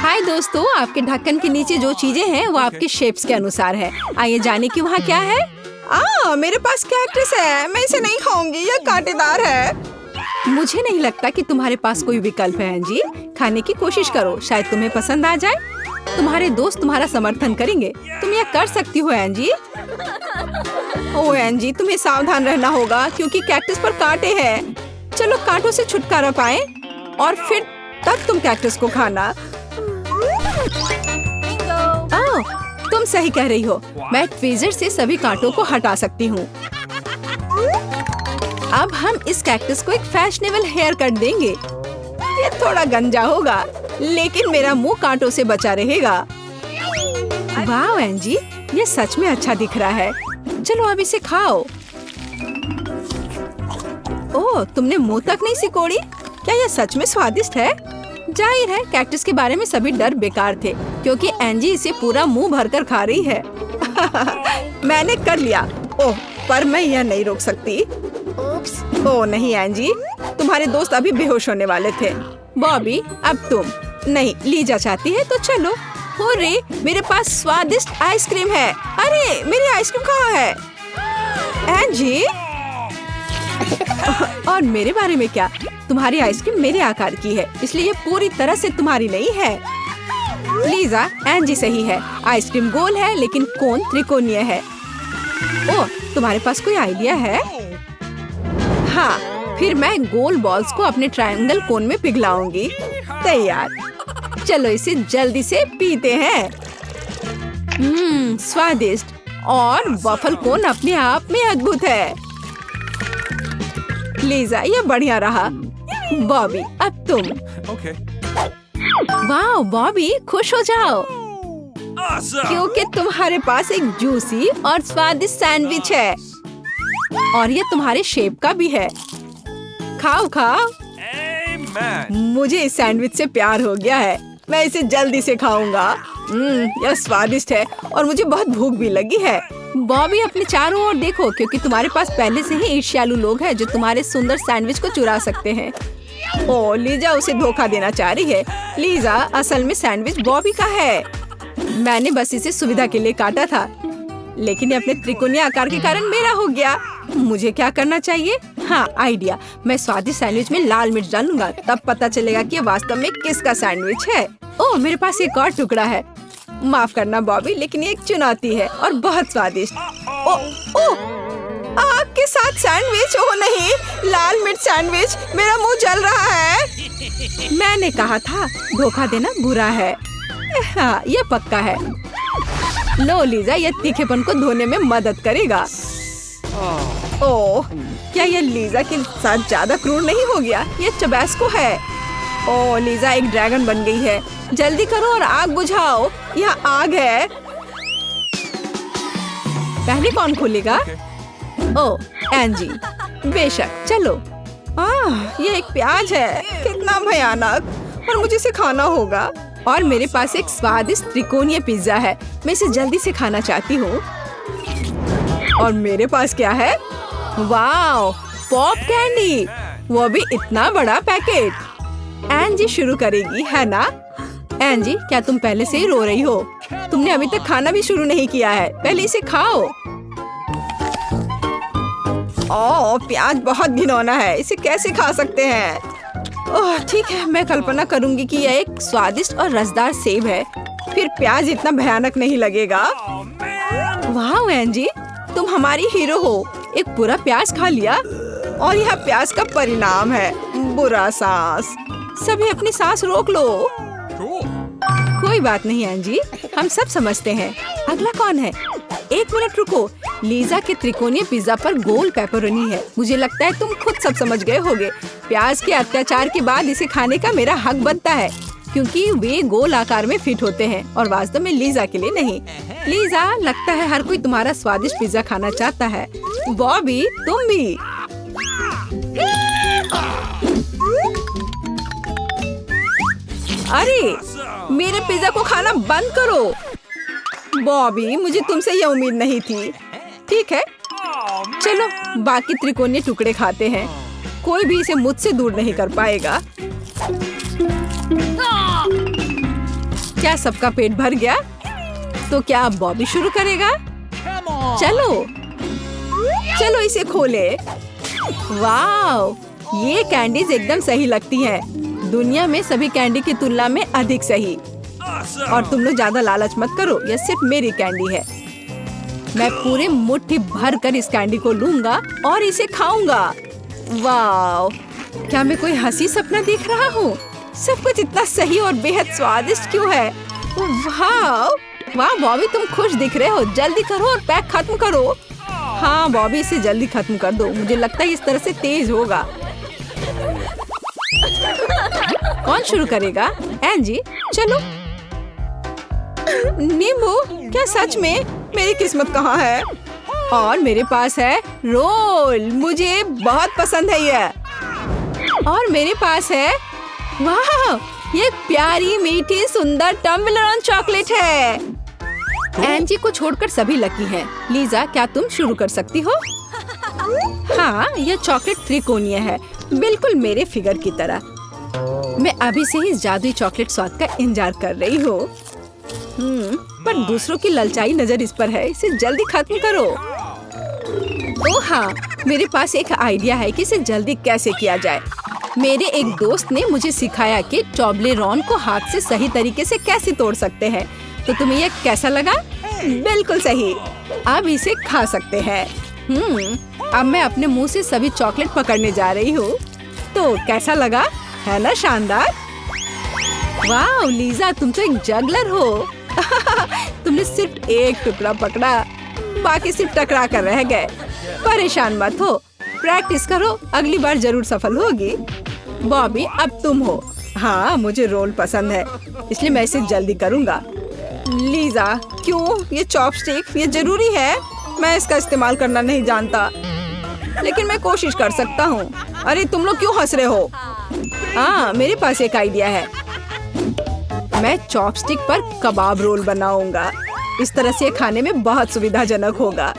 हाय दोस्तों, आपके ढक्कन के नीचे जो चीजें हैं वो आपके शेप्स के अनुसार है। आइए जाने कि वहाँ क्या है। मेरे पास कैक्टस है, मैं इसे नहीं खाऊंगी, यह कांटेदार है। मुझे नहीं लगता कि तुम्हारे पास कोई विकल्प है एंजी। खाने की कोशिश करो, शायद तुम्हें पसंद आ जाए। तुम्हारे दोस्त तुम्हारा समर्थन करेंगे, तुम यह कर सकती हो एंजी। ओह एंजी, तुम्हें सावधान रहना होगा क्योंकि कैक्टस पर कांटे हैं। चलो कांटों से छुटकारा पाएं और फिर तब तुम कैक्टस को खाना। तुम सही कह रही हो, मैं ट्वीजर से सभी कांटों को हटा सकती हूँ। अब हम इस कैक्टस को एक फैशनेबल हेयर कट देंगे। ये थोड़ा गंजा होगा, लेकिन मेरा मुंह कांटों से बचा रहेगा। वाह एंजी, ये सच में अच्छा दिख रहा है। चलो अब इसे खाओ। ओह, तुमने मुंह तक नहीं सिकोड़ी? क्या यह सच में स्वादिष्ट है? जाहिर है कैक्टस के बारे में सभी डर बेकार थे, क्योंकि एंजी इसे पूरा मुंह भरकर खा रही है। मैंने कर लिया। ओह, पर मैं यह नहीं रोक सकती। ओह नहीं एंजी, तुम्हारे दोस्त अभी बेहोश होने वाले थे। बॉबी, अब तुम। नहीं, लीजा चाहती है तो चलो। होरे, मेरे पास स्वादिष्ट आइसक्रीम है। अरे, मेरी आइसक्रीम कहाँ है? एंजी, और मेरे बारे में क्या? तुम्हारी आइसक्रीम मेरे आकार की है, इसलिए ये पूरी तरह से तुम्हारी नहीं है। लीजा, एंजी सही है। आइसक्रीम गोल है लेकिन कोन त्रिकोणीय है। ओह, तुम्हारे पास कोई आइडिया है? हाँ, फिर मैं गोल बॉल्स को अपने ट्रायंगल कोन में पिघलाऊंगी। तैयार। चलो इसे जल्दी से पीते हैं। स्वादिष्ट और वफल कोन अपने आप में अद्भुत है। लीजा, ये बढ़िया रहा। बॉबी, अब तुम। वाह बॉबी, खुश हो जाओ क्योंकि तुम्हारे पास एक जूसी और स्वादिष्ट सैंडविच है और ये तुम्हारे शेप का भी है। खाओ खाओ। मुझे इस सैंडविच से प्यार हो गया है। मैं इसे जल्दी से खाऊंगा। यह स्वादिष्ट है और मुझे बहुत भूख भी लगी है। बॉबी, अपने चारों ओर देखो, क्योंकि तुम्हारे पास पहले से ही ईर्ष्यालु लोग हैं जो तुम्हारे सुंदर सैंडविच को चुरा सकते हैं। ओह, लीजा उसे धोखा देना चाह रही है। लीजा, असल में सैंडविच बॉबी का है। मैंने बस इसे सुविधा के लिए काटा था, लेकिन ये अपने त्रिकोणीय आकार के कारण मेरा हो गया। मुझे क्या करना चाहिए? हाँ, आइडिया। मैं स्वादिष्ट सैंडविच में लाल मिर्च डालूंगा, तब पता चलेगा कि ये वास्तव में किसका सैंडविच है। ओह, मेरे पास एक और टुकड़ा है। माफ करना बॉबी, लेकिन ये एक चुनौती है और बहुत स्वादिष्ट। आग के साथ सैंडविच? ओह नहीं, लाल मिर्च सैंडविच। मेरा मुंह जल रहा है। मैंने कहा था, धोखा देना बुरा है। हाँ, ये पक्का है। लो लीजा, ये तीखेपन को धोने में मदद करेगा। ओह, क्या ये लीजा के साथ ज्यादा क्रूर नहीं हो गया? ये टबैस्को है। ओह, लीजा एक ड्रैगन बन गई है। जल्दी करो और आग बुझाओ। यहाँ आग है। पहले कौन खोलेगा? ओह, एंजी। बेशक, चलो। ये एक प्याज है। कितना भयानक। और मुझे इसे खाना होगा। और मेरे पास एक स्वादिष्ट त्रिकोणीय पिज्जा है, मैं इसे जल्दी से खाना चाहती हूँ। और मेरे पास क्या है? वाओ, पॉप कैंडी, वो भी इतना बड़ा पैकेट। एंजी शुरू करेगी, है ना? एंजी, क्या तुम पहले से ही रो रही हो? तुमने अभी तक खाना भी शुरू नहीं किया है, पहले इसे खाओ। ओह, प्याज बहुत घिनौना है, इसे कैसे खा सकते हैं? ओह ठीक है, मैं कल्पना करूंगी कि यह एक स्वादिष्ट और रसदार सेब है, फिर प्याज इतना भयानक नहीं लगेगा। वाह एंजी, तुम हमारी हीरो हो। एक पूरा प्याज खा लिया और यह प्याज का परिणाम है, बुरा सांस। सभी अपनी सांस रोक लो। कोई बात नहीं एंजी, हम सब समझते हैं। अगला कौन है? एक मिनट रुको। लीजा के त्रिकोणीय पिज्जा पर गोल पेपरोनी है। मुझे लगता है तुम खुद सब समझ गए होगे। प्याज के अत्याचार के बाद इसे खाने का मेरा हक बनता है, क्योंकि वे गोल आकार में फिट होते हैं और वास्तव में लीजा के लिए नहीं। लीजा, लगता है हर कोई तुम्हारा स्वादिष्ट पिज्जा खाना चाहता है। बॉबी, तुम भी। अरे, मेरे पिज्जा को खाना बंद करो। बॉबी, मुझे तुमसे यह उम्मीद नहीं थी। ठीक है, चलो बाकी त्रिकोणीय टुकड़े खाते हैं। कोई भी इसे मुझसे दूर नहीं कर पाएगा। क्या सबका पेट भर गया? तो क्या अब बॉबी शुरू करेगा? चलो चलो इसे खोले। वाओ, ये कैंडीज एकदम सही लगती हैं। दुनिया में सभी कैंडी की तुलना में अधिक सही। और तुम लोग ज्यादा लालच मत करो, यह सिर्फ मेरी कैंडी है। मैं पूरे मुट्ठी भर कर इस कैंडी को लूंगा और इसे खाऊंगा। वाओ, क्या मैं कोई हंसी सपना देख रहा हूँ? सब कुछ इतना सही और बेहद स्वादिष्ट क्यों है? वाह वाह बॉबी, तुम खुश दिख रहे हो। जल्दी करो और पैक खत्म करो। हाँ बॉबी, इसे जल्दी खत्म कर दो। मुझे लगता है इस तरह से तेज होगा। कौन शुरू करेगा? एंजी, चलो। नींबू, क्या सच में? मेरी किस्मत कहाँ है? और मेरे पास है रोल, मुझे बहुत पसंद है ये। और मेरे पास है, वाह, ये प्यारी मीठी सुंदर टम्बलर चॉकलेट है। एंजी को छोड़कर सभी लकी हैं। लीजा, क्या तुम शुरू कर सकती हो? हाँ, यह चॉकलेट त्रिकोणीय है, बिल्कुल मेरे फिगर की तरह। मैं अभी से ही जादुई चॉकलेट स्वाद का इंतजार कर रही हूँ। पर दूसरों की ललचाई नजर इस पर है। इसे जल्दी खत्म करो। ओह हाँ, मेरे पास एक आइडिया है कि इसे जल्दी कैसे किया जाए। मेरे एक दोस्त ने मुझे सिखाया कि टॉबलेरोन को हाथ से सही तरीके से कैसे तोड़ सकते हैं। तो तुम्हें यह कैसा लगा? बिल्कुल सही। अब इसे खा सकते हैं। अब मैं अपने मुंह से सभी चॉकलेट पकड़ने जा रही हूँ। तो कैसा लगा? है ना शानदार? वाह लीजा, तुम तो एक जगलर हो। तुमने सिर्फ एक टुकड़ा पकड़ा, बाकी सिर्फ टकरा कर रह गए। परेशान मत हो, प्रैक्टिस करो, अगली बार जरूर सफल होगी। बॉबी, अब तुम हो। हाँ, मुझे रोल पसंद है, इसलिए मैं इसे जल्दी करूँगा। लीजा, क्यों? ये चॉपस्टिक ये जरूरी है? मैं इसका इस्तेमाल करना नहीं जानता, लेकिन मैं कोशिश कर सकता हूँ। अरे तुम लोग क्यों हंस रहे हो? हाँ, मेरे पास एक आइडिया है। मैं चॉपस्टिक पर कबाब रोल बनाऊंगा। इस तरह से खाने में बहुत सुविधाजनक होगा।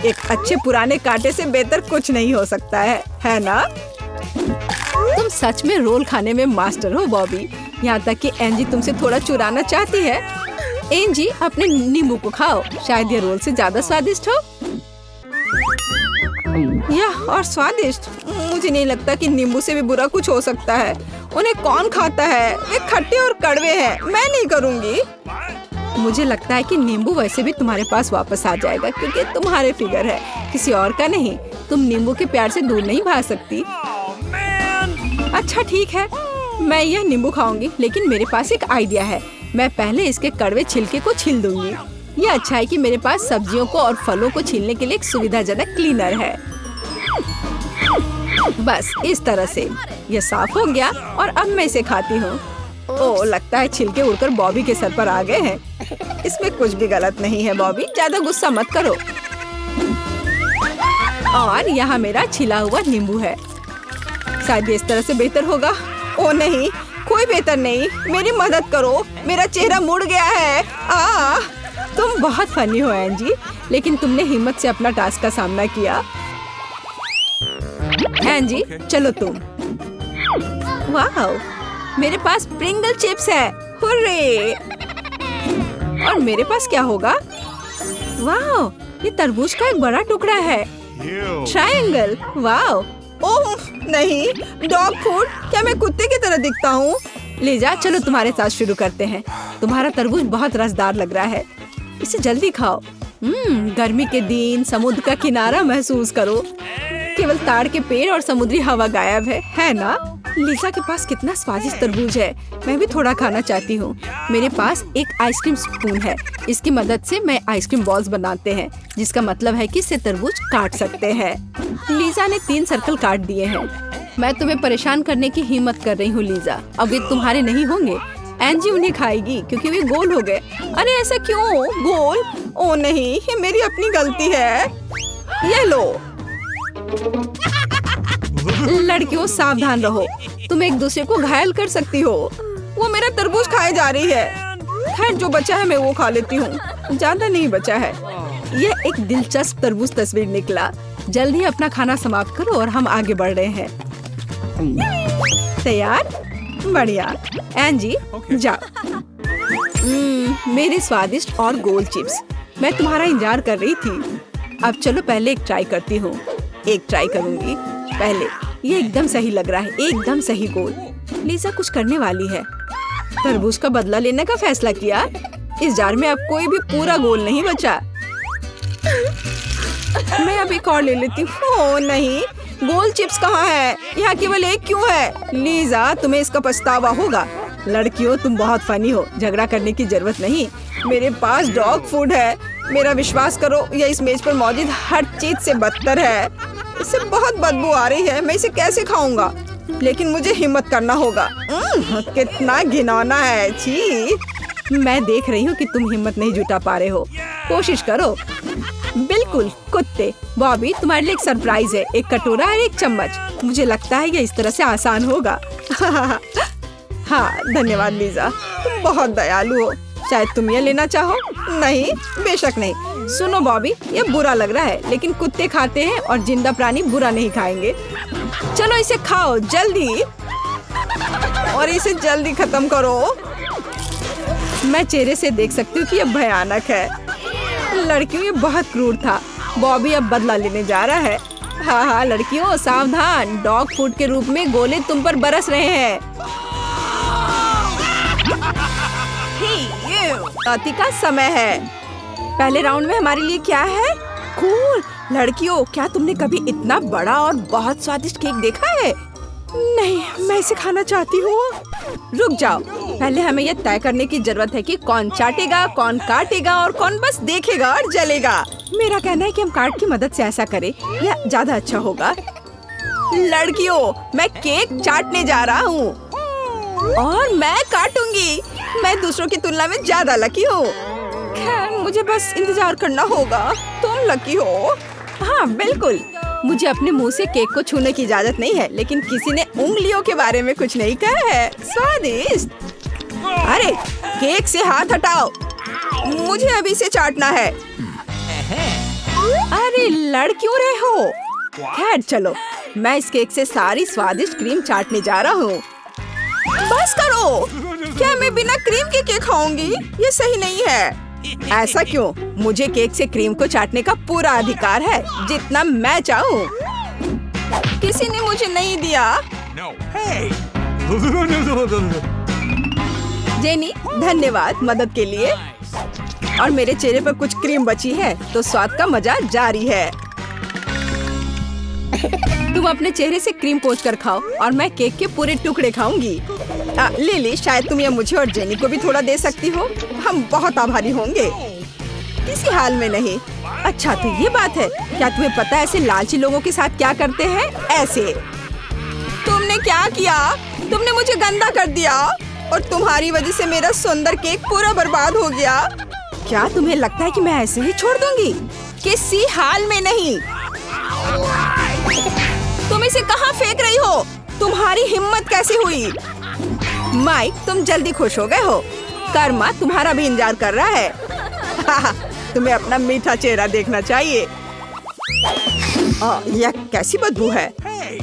एक अच्छे पुराने कांटे से बेहतर कुछ नहीं हो सकता है ना? तुम सच में रोल खाने में मास्टर हो बॉबी। यहाँ तक कि एंजी तुमसे थोड़ा चुराना चाहती है। एंजी, अपने नींबू को खाओ, शायद ये रोल से ज्यादा स्वादिष्ट हो। यह और स्वादिष्ट? मुझे नहीं लगता कि नींबू से भी बुरा कुछ हो सकता है। उन्हें कौन खाता है? वे खट्टे और कड़वे हैं। मैं नहीं करूँगी। मुझे लगता है कि नींबू वैसे भी तुम्हारे पास वापस आ जाएगा, क्योंकि तुम्हारे फिगर है, किसी और का नहीं। तुम नींबू के प्यार से दूर नहीं भाग सकती। अच्छा ठीक है, मैं यह नींबू खाऊंगी, लेकिन मेरे पास एक आइडिया है। मैं पहले इसके कड़वे छिलके को छील दूंगी। ये अच्छा है कि मेरे पास सब्जियों को और फलों को छीलने के लिए एक सुविधाजनक क्लीनर है। बस इस तरह से ये साफ हो गया और अब मैं इसे खाती हूँ। ओह, लगता है छिलके उड़कर बॉबी के सर पर आ गए हैं। इसमें कुछ भी गलत नहीं है बॉबी, ज्यादा गुस्सा मत करो। और यहाँ मेरा छिला हुआ नींबू है। शायद इस तरह से बेहतर होगा। ओह नहीं, कोई बेहतर नहीं, मेरी मदद करो, मेरा चेहरा मुड़ गया है। तुम बहुत फनी हो एंजी, लेकिन तुमने हिम्मत से अपना टास्क का सामना किया। एंजी, चलो तुम। वाह, मेरे पास प्रिंगल चिप्स है। हुर्रे! और मेरे पास क्या होगा? वाह, ये तरबूज का एक बड़ा टुकड़ा है। ट्रायंगल। वाह! ओह नहीं, डॉग फूड। क्या मैं कुत्ते की तरह दिखता हूँ? लीजा, चलो तुम्हारे साथ शुरू करते हैं। तुम्हारा तरबूज बहुत रसदार लग रहा है, इसे जल्दी खाओ। गर्मी के दिन समुद्र का किनारा महसूस करो। केवल ताड़ के पेड़ और समुद्री हवा गायब है ना? लीजा के पास कितना स्वादिष्ट तरबूज है। मैं भी थोड़ा खाना चाहती हूँ। मेरे पास एक आइसक्रीम स्पून है। इसकी मदद से मैं आइसक्रीम बॉल्स बनाते हैं, जिसका मतलब है कि इससे तरबूज काट सकते हैं। लीजा ने 3 सर्कल काट दिए हैं। मैं तुम्हें परेशान करने की हिम्मत कर रही हूँ लीजा। अब वे तुम्हारे नहीं होंगे। एंजी उन्हें खाएगी क्योंकि वे गोल हो गए। अरे ऐसा क्यों? गोल? ओ नहीं, ये मेरी अपनी गलती है। ये लो। लड़कियों, सावधान रहो, तुम एक दूसरे को घायल कर सकती हो। वो मेरा तरबूज खाए जा रही है। खैर, जो बचा है मैं वो खा लेती हूँ, ज्यादा नहीं बचा है। यह एक दिलचस्प तरबूज तस्वीर निकला। जल्दी ही अपना खाना समाप्त करो और हम आगे बढ़ रहे हैं। तैयार? बढ़िया। एंजी, जाओ। मेरे स्वादिष्ट और गोल चिप्स। मैं तुम्हारा इंतजार कर रही थी। अब चलो पहले एक ट्राई करती हूँ। एक ट्राई करूंगी पहले। ये एकदम सही लग रहा है, एकदम सही गोल। लीजा कुछ करने वाली है। तरबूज का बदला लेने का फैसला किया। इस जार में अब कोई भी पूरा गोल नहीं बचा। मैं अब एक और ले लेती हूँ। ओह नहीं, गोल चिप्स कहाँ है? यहाँ केवल एक क्यों है? लीजा, तुम्हें इसका पछतावा होगा। लड़कियों, तुम बहुत फनी हो। झगड़ा करने की जरूरत नहीं। मेरे पास डॉग फूड है। मेरा विश्वास करो, यह इस मेज पर मौजूद हर चीज से बदतर है। इससे बहुत बदबू आ रही है। मैं इसे कैसे खाऊंगा? लेकिन मुझे हिम्मत करना होगा। कितना घिनौना है। छी। मैं देख रही हूँ कि तुम हिम्मत नहीं जुटा पा रहे हो। कोशिश करो। बिल्कुल कुत्ते। बॉबी, तुम्हारे लिए एक सरप्राइज है। एक कटोरा और एक चम्मच। मुझे लगता है ये इस तरह से आसान होगा। हाँ, धन्यवाद लीजा, तुम बहुत दयालु हो। शायद तुम ये लेना चाहो? नहीं, बेशक नहीं। सुनो बॉबी, ये बुरा लग रहा है, लेकिन कुत्ते खाते हैं और जिंदा प्राणी बुरा नहीं खाएंगे। चलो इसे खाओ जल्दी, और इसे जल्दी खत्म करो। मैं चेहरे से देख सकती हूँ कि यह भयानक है। लड़कियों, ये बहुत क्रूर था। बॉबी अब बदला लेने जा रहा है। हाँ, लड़कियों सावधान। डॉग फूड के रूप में गोले तुम पर बरस रहे हैं। अति का समय है। पहले राउंड में हमारे लिए क्या है? कूल। लड़कियों, क्या तुमने कभी इतना बड़ा और बहुत स्वादिष्ट केक देखा है? नहीं, मैं इसे खाना चाहती हूँ। रुक जाओ, पहले हमें यह तय करने की जरूरत है कि कौन चाटेगा, कौन काटेगा और कौन बस देखेगा और जलेगा। मेरा कहना है कि हम कार्ड की मदद से ऐसा करें, यह ज्यादा अच्छा होगा। लड़कियों, मैं केक चाटने जा रहा हूँ और मैं काटूंगी। मैं दूसरों की तुलना में ज्यादा लकी हूँ। खैर, मुझे बस इंतजार करना होगा। तुम लकी हो। हाँ बिल्कुल। मुझे अपने मुंह से केक को छूने की इजाजत नहीं है, लेकिन किसी ने उंगलियों के बारे में कुछ नहीं कहा है। स्वादिष्ट। अरे, केक से हाथ हटाओ। मुझे अभी इसे चाटना है। अरे, लड़ क्यों रहे हो? खैर चलो, मैं इस केक से सारी स्वादिष्ट क्रीम चाटने जा रहा हूँ। बस करो। क्या मैं बिना क्रीम के केक खाऊंगी? ये सही नहीं है। ऐसा क्यों? मुझे केक से क्रीम को चाटने का पूरा अधिकार है, जितना मैं चाहूँ। किसी ने मुझे नहीं दिया। जेनी, धन्यवाद मदद के लिए। और मेरे चेहरे पर कुछ क्रीम बची है, तो स्वाद का मजा जारी है। तुम अपने चेहरे से क्रीम पोंछकर खाओ और मैं केक के पूरे टुकड़े खाऊंगी। लिली, शायद तुम ये मुझे और जेनी को भी थोड़ा दे सकती हो। हम बहुत आभारी होंगे। किसी हाल में नहीं। अच्छा, तो ये बात है। क्या तुम्हें पता है ऐसे लालची लोगों के साथ क्या करते हैं? ऐसे। तुमने क्या किया? तुमने मुझे गंदा कर दिया और तुम्हारी वजह से मेरा सुंदर केक पूरा बर्बाद हो गया। क्या तुम्हें लगता है कि मैं ऐसे ही छोड़ दूंगी? किसी हाल में नहीं। तुम इसे कहाँ फेंक रही हो? तुम्हारी हिम्मत कैसे हुई? माइक, तुम जल्दी खुश हो गए हो। कर्मा तुम्हारा भी इंतजार कर रहा है। तुम्हें अपना मीठा चेहरा देखना चाहिए। यह कैसी बदबू है?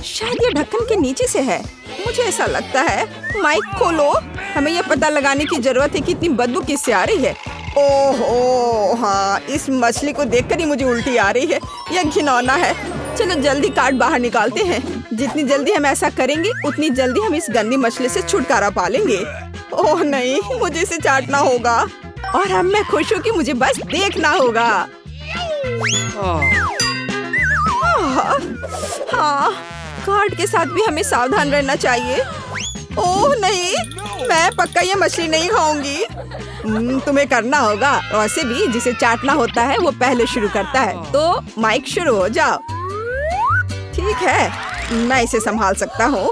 शायद ये ढक्कन के नीचे से है। मुझे ऐसा लगता है। माइक खोलो। हमें यह पता लगाने की जरूरत है कि इतनी बदबू किससे आ रही है। ओहो, हाँ, इस मछली को देखकर ही मुझे उल्टी आ रही है। यह घिनौना है। चलो जल्दी कार्ड बाहर निकालते हैं। जितनी जल्दी हम ऐसा करेंगे, उतनी जल्दी हम इस गंदी मछली से छुटकारा पालेंगे। ओह नहीं, मुझे इसे चाटना होगा। और अब मैं खुश हूँ कि मुझे बस देखना होगा। हाँ, कार्ड के साथ भी हमें सावधान रहना चाहिए। ओह नहीं, मैं पक्का ये मछली नहीं खाऊंगी। तुम्हें करना होगा। वैसे भी जिसे चाटना होता है वो पहले शुरू करता है। तो माइक, शुरू हो जाओ। ठीक है, मैं इसे संभाल सकता हूँ।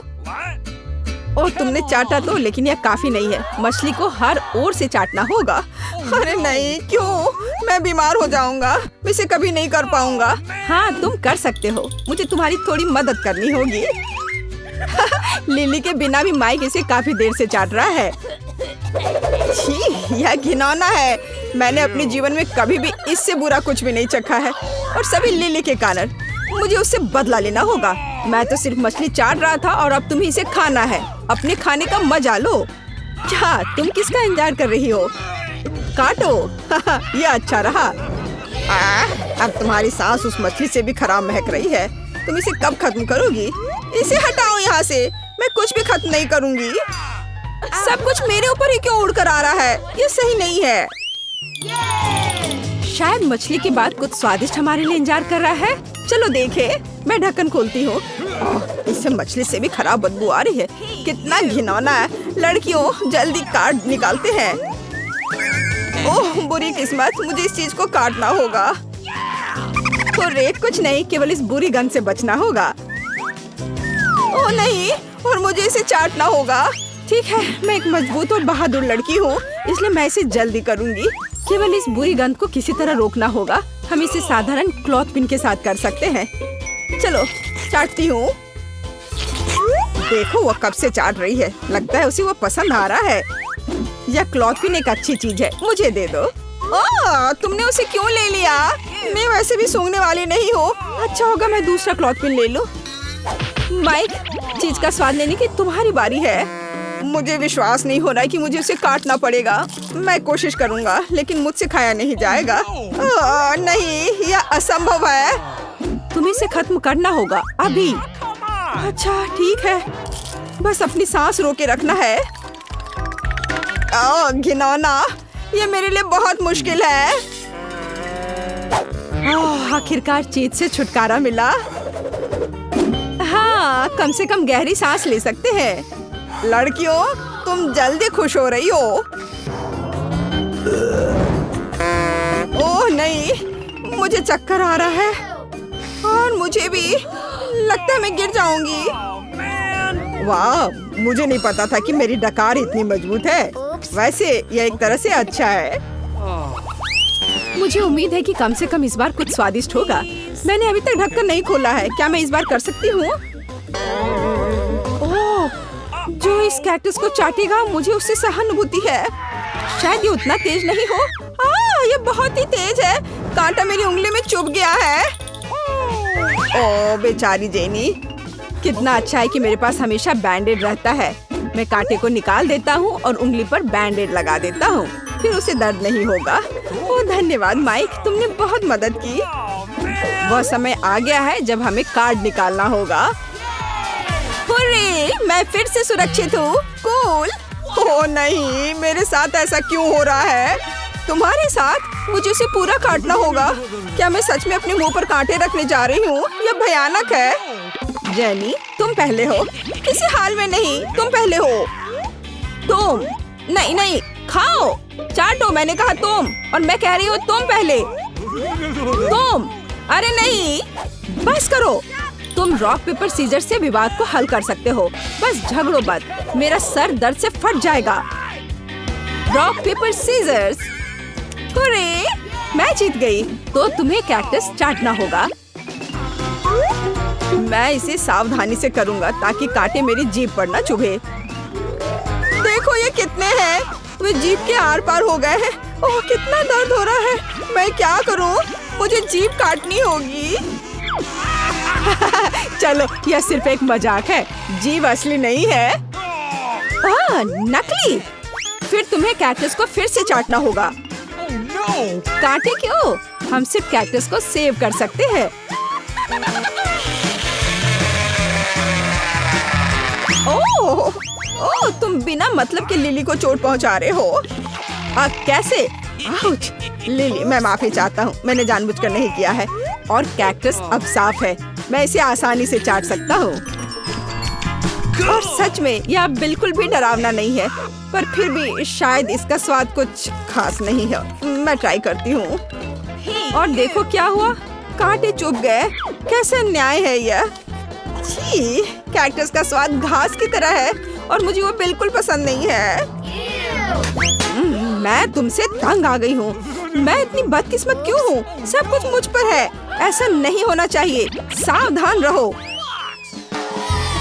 और तुमने चाटा तो, लेकिन यह काफी नहीं है। मछली को हर ओर से चाटना होगा। अरे नहीं, क्यों? मैं बीमार हो जाऊंगा। मैं इसे कभी नहीं कर पाऊंगा। हाँ, तुम कर सकते हो। मुझे तुम्हारी थोड़ी मदद करनी होगी। लिली के बिना भी माइक इसे काफी देर से चाट रहा है। छी, यह घिनौना है। मैंने अपने जीवन में कभी भी इससे बुरा कुछ भी नहीं चखा है, और सभी लिली के कारण। मुझे उससे बदला लेना होगा। मैं तो सिर्फ मछली चाट रहा था और अब तुम्हें इसे खाना है। अपने खाने का मजा लो। क्या तुम किसका इंतजार कर रही हो? काटो। ये अच्छा रहा। अब तुम्हारी सांस उस मछली से भी खराब महक रही है। तुम इसे कब खत्म करोगी? इसे हटाओ यहाँ से। मैं कुछ भी खत्म नहीं करूँगी। सब कुछ मेरे ऊपर ही क्यों उड़कर आ रहा है? ये सही नहीं है। शायद मछली के बाद कुछ स्वादिष्ट हमारे लिए इंतजार कर रहा है। चलो देखे। मैं ढक्कन खोलती हूँ। इससे मछली से भी खराब बदबू आ रही है। कितना घिनौना है। लड़कियों जल्दी काट निकालते हैं। ओह बुरी किस्मत, मुझे इस चीज को काटना होगा। तो रेत कुछ नहीं, केवल इस बुरी गंध से बचना होगा। ओह नहीं, और मुझे इसे चाटना होगा। ठीक है, मैं एक मजबूत और बहादुर लड़की हूँ, इसलिए मैं इसे जल्दी करूँगी। केवल इस बुरी गंध को किसी तरह रोकना होगा। हम इसे साधारण क्लॉथ पिन के साथ कर सकते हैं। चलो चाटती हूँ। देखो वो कब से चाट रही है। लगता है उसे वो पसंद आ रहा है। यह क्लॉथ पिन एक अच्छी चीज है, मुझे दे दो। ओह, तुमने उसे क्यों ले लिया? मैं वैसे भी सूंघने वाली नहीं हूँ। अच्छा होगा मैं दूसरा क्लॉथ पिन ले लूं। माइक, चीज का स्वाद लेने की तुम्हारी बारी है। मुझे विश्वास नहीं हो रहा है कि मुझे उसे काटना पड़ेगा। मैं कोशिश करूंगा, लेकिन मुझसे खाया नहीं जाएगा। नहीं, यह असंभव है। तुम्हें इसे खत्म करना होगा अभी। अच्छा ठीक है, बस अपनी सांस रोके रखना है। घिनौना, ये मेरे लिए बहुत मुश्किल है। आखिरकार चीज से छुटकारा मिला। हाँ, कम से कम गहरी सांस ले सकते हैं। लड़कियों, तुम जल्दी खुश हो रही हो। ओह नहीं, मुझे चक्कर आ रहा है और मुझे भी लगता है मैं गिर जाऊंगी। वाह, मुझे नहीं पता था कि मेरी डकार इतनी मजबूत है। वैसे यह एक तरह से अच्छा है। मुझे उम्मीद है कि कम से कम इस बार कुछ स्वादिष्ट होगा। मैंने अभी तक ढक्कन नहीं खोला है। क्या मैं इस बार कर सकती हूँ? ओह, जो इस कैक्टस को चाटेगा मुझे उससे सहानुभूति है। शायद ये उतना तेज नहीं हो। ये बहुत ही तेज है। कांटा मेरी उंगली में चुभ गया है। ओह बेचारी जेनी। कितना अच्छा है कि मेरे पास हमेशा बैंडेड रहता है। मैं कांटे को निकाल देता हूँ और उंगली पर बैंडेड लगा देता हूँ, फिर उसे दर्द नहीं होगा। ओह धन्यवाद माइक, तुमने बहुत मदद की। वह समय आ गया है जब हमें कार्ड निकालना होगा। हुर्रे, मैं फिर से सुरक्षित हूँ। कूल। ओह नहीं, मेरे साथ ऐसा क्यों हो रहा है? तुम्हारे साथ? मुझे उसे पूरा काटना होगा। क्या मैं सच में अपने मुंह पर कांटे रखने जा रही हूँ? यह भयानक है। जेनी, तुम पहले हो। किसी हाल में नहीं, तुम पहले हो। तुम नहीं नहीं, खाओ, चाटो। मैंने कहा तुम, और मैं कह रही हूँ तुम पहले। तुम, अरे नहीं, बस करो। तुम रॉक पेपर सीजर से विवाद को हल कर सकते हो। बस झगड़ो मत, मेरा सर दर्द से फट जाएगा। Rock paper seizures. हुर्रे, मैं जीत गई। तो तुम्हें कैक्टस चाटना होगा। मैं इसे सावधानी से करूंगा ताकि कांटे मेरी जीभ पर न चुभे। देखो ये कितने हैं। वे जीभ के आर पार हो गए हैं। ओह कितना दर्द हो रहा है। मैं क्या करूं? मुझे जीभ काटनी होगी। चलो, यह सिर्फ एक मजाक है। जीभ असली नहीं है। नकली। फिर तुम्हें कैक्टस को फिर से चाटना होगा। कांटे क्यों? हम सिर्फ कैक्टस को सेव कर सकते हैं। ओह, तुम बिना मतलब के लिली को चोट पहुंचा रहे हो। कैसे? आउच! लिली, मैं माफी चाहता हूँ। मैंने जानबूझकर नहीं किया है। और कैक्टस अब साफ है। मैं इसे आसानी से चाट सकता हूँ। और सच में यह बिल्कुल भी डरावना नहीं है, पर फिर भी शायद इसका स्वाद कुछ खास नहीं है। मैं ट्राई करती हूँ। और देखो क्या हुआ, कांटे चुभ गए। कैसा अन्याय है यह। छी, कैक्टस का स्वाद घास की तरह है और मुझे वो बिल्कुल पसंद नहीं है। मैं तुमसे तंग आ गई हूँ। मैं इतनी बदकिस्मत क्यों हूँ? सब कुछ मुझ पर है। ऐसा नहीं होना चाहिए। सावधान रहो।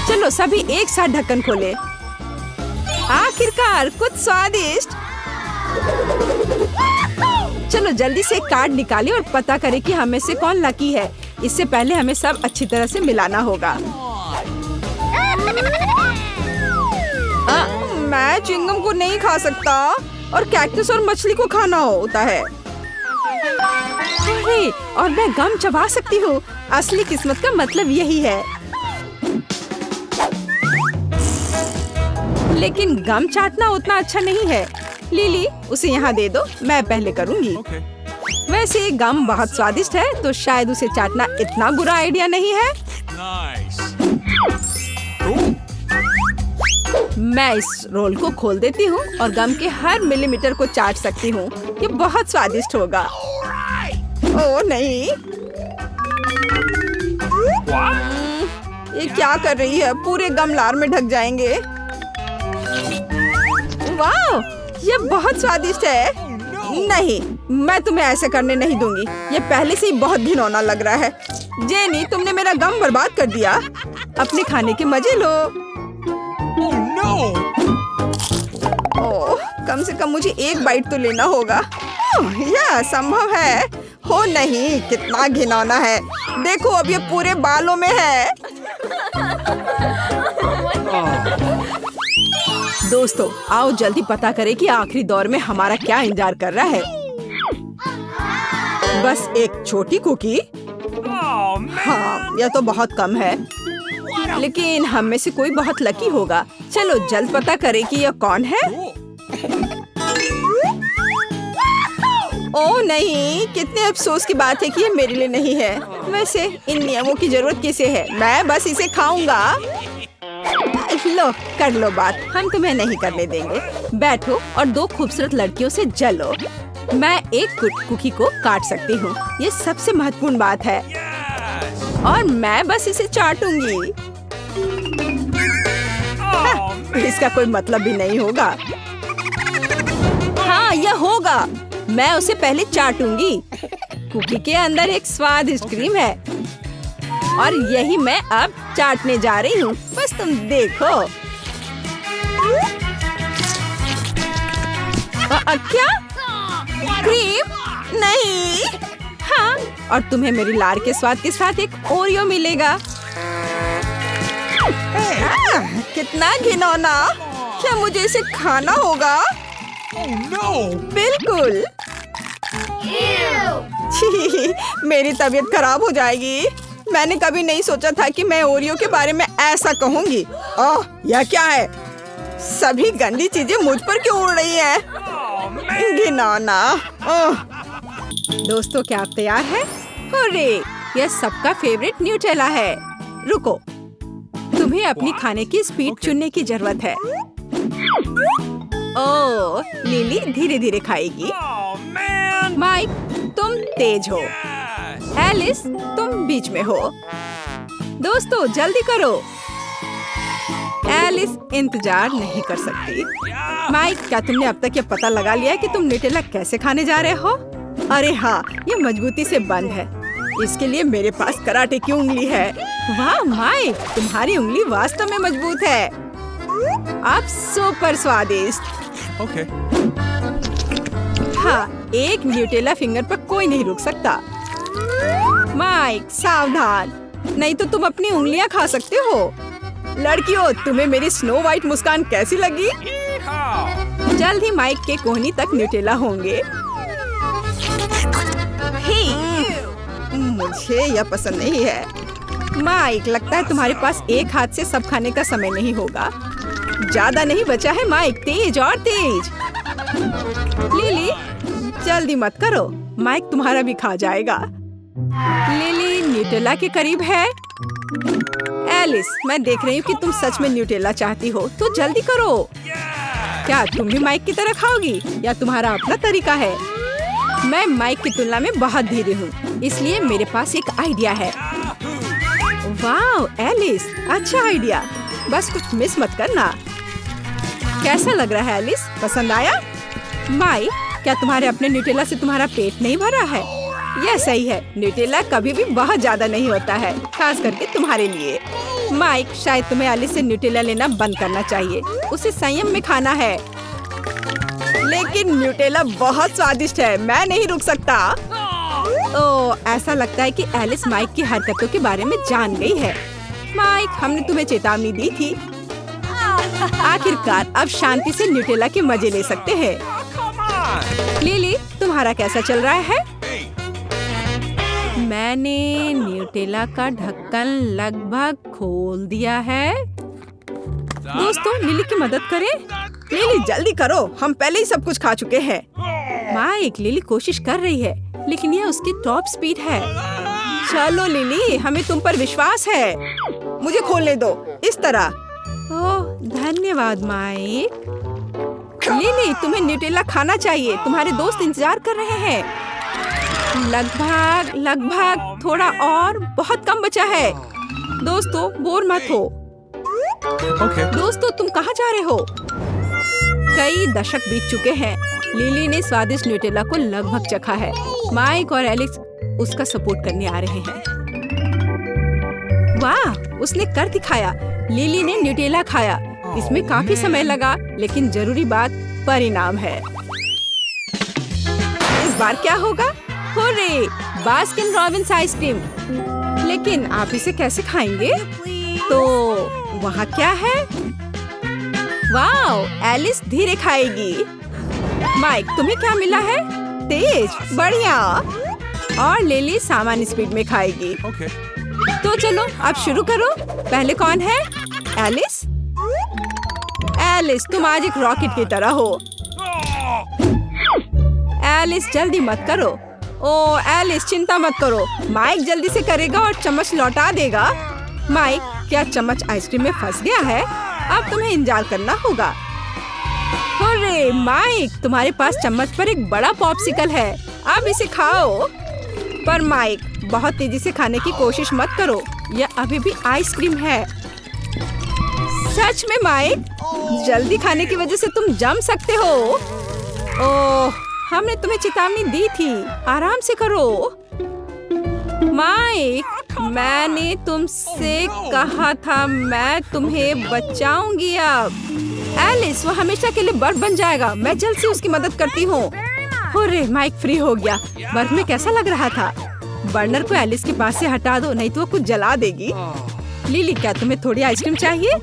चलो सभी एक साथ ढक्कन खोले। आखिरकार कुछ स्वादिष्ट। चलो जल्दी से कार्ड निकालें और पता करें कि हमें से कौन लकी है। इससे पहले हमें सब अच्छी तरह से मिलाना होगा। मैं चिंगम को नहीं खा सकता। और कैक्टस और मछली को खाना होता है। अरे, और मैं गम चबा सकती हूँ। असली किस्मत का मतलब यही है। लेकिन गम चाटना उतना अच्छा नहीं है। लिली, उसे यहाँ दे दो, मैं पहले करूँगी। वैसे गम बहुत स्वादिष्ट है, तो शायद उसे चाटना इतना बुरा आइडिया नहीं है। मैं इस रोल को खोल देती हूँ और गम के हर मिलीमीटर को चाट सकती हूँ। ये बहुत स्वादिष्ट होगा। ओह नहीं, ये क्या कर रही है? पूरे गम लार में ढक जाएंगे। वाह, ये बहुत स्वादिष्ट है। नहीं, मैं तुम्हें ऐसे करने नहीं दूंगी। ये पहले से ही बहुत घिनौना लग रहा है। जेनी, तुमने मेरा गम बर्बाद कर दिया। अपने खाने के मजे लो। ओह, कम से कम मुझे एक बाइट तो लेना होगा। यह संभव है। हो नहीं, कितना घिनौना है। देखो, अब ये पूरे बालों में है। दोस्तों, आओ जल्दी पता करें कि आखिरी दौर में हमारा क्या इंतजार कर रहा है। बस एक छोटी कुकी। हाँ, यह तो बहुत कम है, लेकिन हम में से कोई बहुत लकी होगा। चलो जल्द पता करें कि यह कौन है। ओह नहीं, कितने अफसोस की बात है कि ये मेरे लिए नहीं है। वैसे इन नियमों की जरूरत किसे है? मैं बस इसे खाऊंगा। लो, कर लो बात, हम तुम्हें नहीं करने देंगे। बैठो और दो खूबसूरत लड़कियों से जलो। मैं एक कुकी को काट सकती हूँ, ये सबसे महत्वपूर्ण बात है। और मैं बस इसे चाटूंगी। इसका कोई मतलब भी नहीं होगा। हाँ, यह होगा। मैं उसे पहले चाटूंगी। कुकी के अंदर एक स्वादिष्ट क्रीम है और यही मैं अब चाटने जा रही हूँ। बस तुम देखो। क्या? क्रीम? नहीं। हाँ, और तुम्हें मेरी लार के स्वाद के साथ एक ओरियो मिलेगा। कितना घिनौना। क्या मुझे इसे खाना होगा? बिल्कुल। छी, मेरी तबीयत खराब हो जाएगी। मैंने कभी नहीं सोचा था कि मैं ओरियो के बारे में ऐसा कहूँगी। ओह, यह क्या है? सभी गंदी चीजें मुझ पर क्यों उड़ रही हैं? घिनौना। दोस्तों, क्या आप तैयार हैं? अरे, यह सबका फेवरेट न्यूटेला है। रुको, तुम्हें अपनी खाने की स्पीड चुनने की जरूरत है। ओह, लिली धीरे धीरे खाएगी। माइक, तुम तेज हो। एलिस, तुम बीच में हो। दोस्तों, जल्दी करो। एलिस इंतजार नहीं कर सकती। माइक, क्या तुमने अब तक ये पता लगा लिया है कि तुम न्यूटेला कैसे खाने जा रहे हो? अरे हाँ, ये मजबूती से बंद है। इसके लिए मेरे पास कराटे की उंगली है। वाह माइक, तुम्हारी उंगली वास्तव में मजबूत है। आप सुपर स्वादिष्ट। Okay. हाँ, एक न्यूटेला फिंगर पर कोई नहीं रुक सकता। माइक, सावधान, नहीं तो तुम अपनी उंगलियां खा सकते हो। लड़कियों, तुम्हें मेरी स्नो वाइट मुस्कान कैसी लगी? जल्द ही माइक के कोहनी तक न्यूटेला होंगे। मुझे यह पसंद नहीं है। माइक, लगता है तुम्हारे पास एक हाथ से सब खाने का समय नहीं होगा। ज्यादा नहीं बचा है माइक, तेज और तेज। लिली, जल्दी मत करो, माइक तुम्हारा भी खा जाएगा। लिली न्यूटेला के करीब है। एलिस, मैं देख रही हूँ कि तुम सच में न्यूटेला चाहती हो, तो जल्दी करो। क्या तुम भी माइक की तरह खाओगी या तुम्हारा अपना तरीका है? मैं माइक की तुलना में बहुत धीरे हूँ, इसलिए मेरे पास एक आइडिया है। वाह एलिस, अच्छा आइडिया। बस कुछ मिस मत करना। कैसा लग रहा है एलिस, पसंद आया? माइक, क्या तुम्हारे अपने न्यूटेला से तुम्हारा पेट नहीं भरा है? यह सही है, न्यूटेला कभी भी बहुत ज्यादा नहीं होता है, खास करके तुम्हारे लिए। माइक, शायद तुम्हें एलिस से न्यूटेला लेना बंद करना चाहिए। उसे संयम में खाना है। लेकिन न्यूटेला बहुत स्वादिष्ट है, मैं नहीं रुक सकता। ओह, ऐसा लगता है कि एलिस माइक की हरकतों के बारे में जान गई है। माइक, हमने तुम्हें चेतावनी दी थी। आखिरकार अब शांति से न्यूटेला के मजे ले सकते हैं। लिली, तुम्हारा कैसा चल रहा है? मैंने न्यूटेला का ढक्कन लगभग खोल दिया है। दोस्तों, लिली की मदद करें। लिली जल्दी करो, हम पहले ही सब कुछ खा चुके हैं। माइक, लिली कोशिश कर रही है, लेकिन यह उसकी टॉप स्पीड है। चलो लिली, हमें तुम पर विश्वास है। मुझे खोलने दो, इस तरह। ओह, धन्यवाद माइक। लिली, तुम्हें न्यूटेला खाना चाहिए, तुम्हारे दोस्त इंतजार कर रहे हैं। लगभग थोड़ा और, बहुत कम बचा है। दोस्तों, बोर मत हो। दोस्तों, तुम कहाँ जा रहे हो? कई दशक बीत चुके हैं। लिली ने स्वादिष्ट न्यूटेला को लगभग चखा है। माइक और एलेक्स उसका सपोर्ट करने आ रहे हैं। वाह, उसने कर दिखाया। लिली ने न्यूटेला खाया। इसमें काफी समय लगा, लेकिन जरूरी बात परिणाम है। इस बार क्या होगा? Hurray, Baskin Robbins ice cream. लेकिन आप इसे कैसे खाएंगे? तो वहाँ क्या है? वाह, एलिस धीरे खाएगी। माइक, तुम्हें क्या मिला है? तेज, बढ़िया। और लिली सामान्य स्पीड में खाएगी। तो चलो, अब शुरू करो। पहले कौन है? एलिस। एलिस, तुम आज एक रॉकेट की तरह हो। एलिस, जल्दी मत करो। ओ एलिस, चिंता मत करो, माइक जल्दी से करेगा और चम्मच लौटा देगा। माइक, क्या चम्मच आइसक्रीम में फंस गया है? अब तुम्हें इंतजार करना होगा। हुर्रे, माइक, तुम्हारे पास चम्मच पर एक बड़ा पॉप्सिकल है। अब इसे खाओ। पर माइक, बहुत तेजी से खाने की कोशिश मत करो, यह अभी भी आइसक्रीम है। सच में माइक, जल्दी खाने की वजह से तुम जम सकते हो। ओह, हमने तुम्हें चेतावनी दी थी, आराम से करो। माइक, मैंने तुमसे कहा था मैं तुम्हें बचाऊंगी। अब एलिस, वो हमेशा के लिए बर्फ बन जाएगा। मैं जल्द से उसकी मदद करती हूँ। हुर्रे, माइक फ्री हो गया। बर्फ में कैसा लग रहा था? बर्नर को एलिस के पास से हटा दो, नहीं तो वो कुछ जला देगी। लिली, क्या तुम्हें थोड़ी आइसक्रीम चाहिए?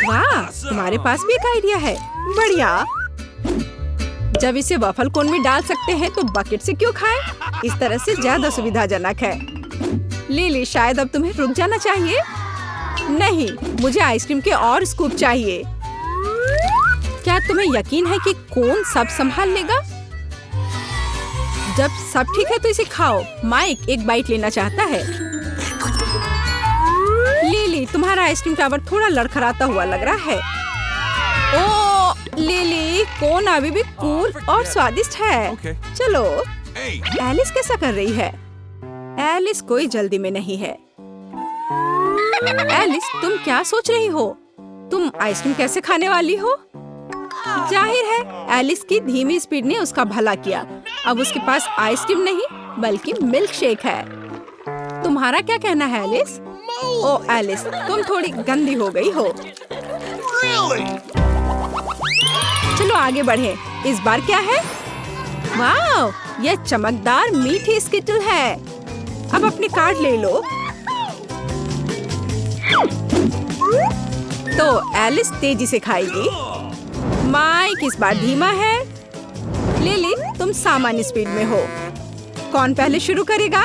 वाह, तुम्हारे पास भी एक आइडिया है। बढ़िया। जब इसे वफल कोन में डाल सकते हैं तो बकेट से क्यों खाएं? इस तरह से ज्यादा सुविधाजनक है। लिली, शायद अब तुम्हें रुक जाना चाहिए। नहीं, मुझे आइसक्रीम के और स्कूप चाहिए। क्या तुम्हें यकीन है कि कोन सब संभाल लेगा? जब सब ठीक है तो इसे खाओ। माइक एक बाइट लेना चाहता है। लिली, तुम्हारा आइसक्रीम टावर थोड़ा लड़खड़ाता हुआ लग रहा है। ओ लिली, कोन अभी भी कूल और स्वादिष्ट है। चलो, एलिस कैसा कर रही है? एलिस कोई जल्दी में नहीं है। एलिस, तुम क्या सोच रही हो? तुम आइसक्रीम कैसे खाने वाली हो? जाहिर है एलिस की धीमी स्पीड ने उसका भला किया। अब उसके पास आइसक्रीम नहीं बल्कि मिल्क शेक है। तुम्हारा क्या कहना है एलिस? ओ एलिस, तुम थोड़ी गंदी हो गई हो। चलो आगे बढ़े। इस बार क्या है? वाह, यह चमकदार मीठी स्किटल है। अब अपनी कार्ड ले लो। तो एलिस तेजी से खाएगी। माइक इस बार धीमा है। लिली, तुम सामान्य स्पीड में हो। कौन पहले शुरू करेगा?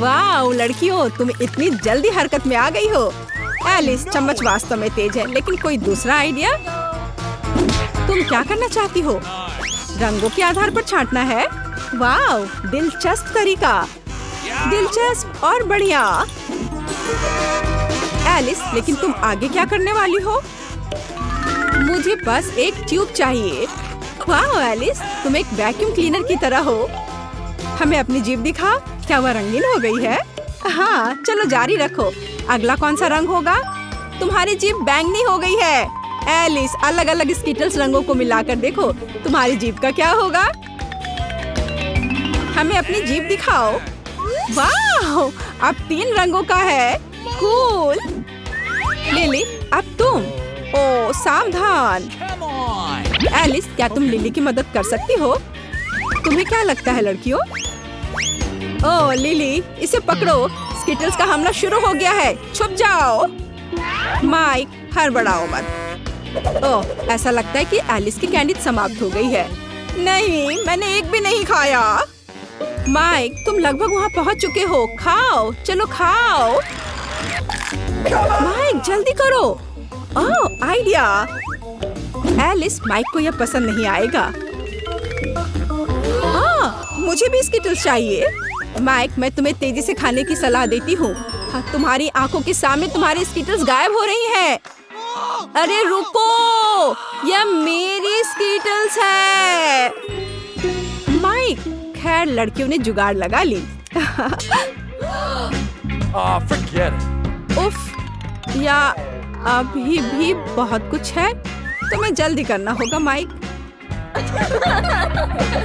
वाह लड़कियों, तुम इतनी जल्दी हरकत में आ गई हो। एलिस, चम्मच वास्तव में तेज है, लेकिन कोई दूसरा आइडिया? तुम क्या करना चाहती हो? रंगों के आधार पर छांटना है? वाह, दिलचस्प तरीका। दिलचस्प और बढ़िया। एलिस, लेकिन तुम आगे क्या करने वाली हो? मुझे बस एक ट्यूब चाहिए। वाह एलिस, तुम एक वैक्यूम क्लीनर की तरह हो। हमें अपनी जीभ दिखा। क्या वह रंगीन हो गई है? हाँ, चलो जारी रखो। अगला कौन सा रंग होगा? तुम्हारी जीभ बैंगनी हो गई है। एलिस, अलग अलग स्किटल्स रंगों को मिलाकर देखो, तुम्हारी जीभ का क्या होगा? हमें अपनी जीभ दिखाओ। वाह, अब 3 रंगों का है। कूल। लिली, अब तुम। ओ सावधान। एलिस, क्या तुम लिली की मदद कर सकती हो? तुम्हें क्या लगता है लड़कियों? ओ लिली, इसे पकड़ो। स्किटल्स का हमला शुरू हो गया है। छुप जाओ। माइक, हड़बड़ाओ मत। ओह, ऐसा लगता है कि एलिस की कैंडी समाप्त हो गई है। नहीं, मैंने एक भी नहीं खाया। माइक, तुम लगभग वहाँ पहुँच चुके हो। खाओ, चलो खाओ। माइक, जल्दी करो। ओह, आइडिया। एलिस, माइक को यह पसंद नहीं आएगा। मुझे भी स्किटल्स चाहिए। माइक, मैं तुम्हें तेजी से खाने की सलाह देती हूँ। तुम्हारी आंखों के सामने तुम्हारी स्किटल्स गायब हो रही हैं। अरे रुको, यह मेरी स्किटल्स है। माइक, खैर लड़कियों ने जुगाड़ लगा ली। Forget it. उफ, या अभी भी बहुत कुछ है। तुम्हें जल्दी करना होगा माइक।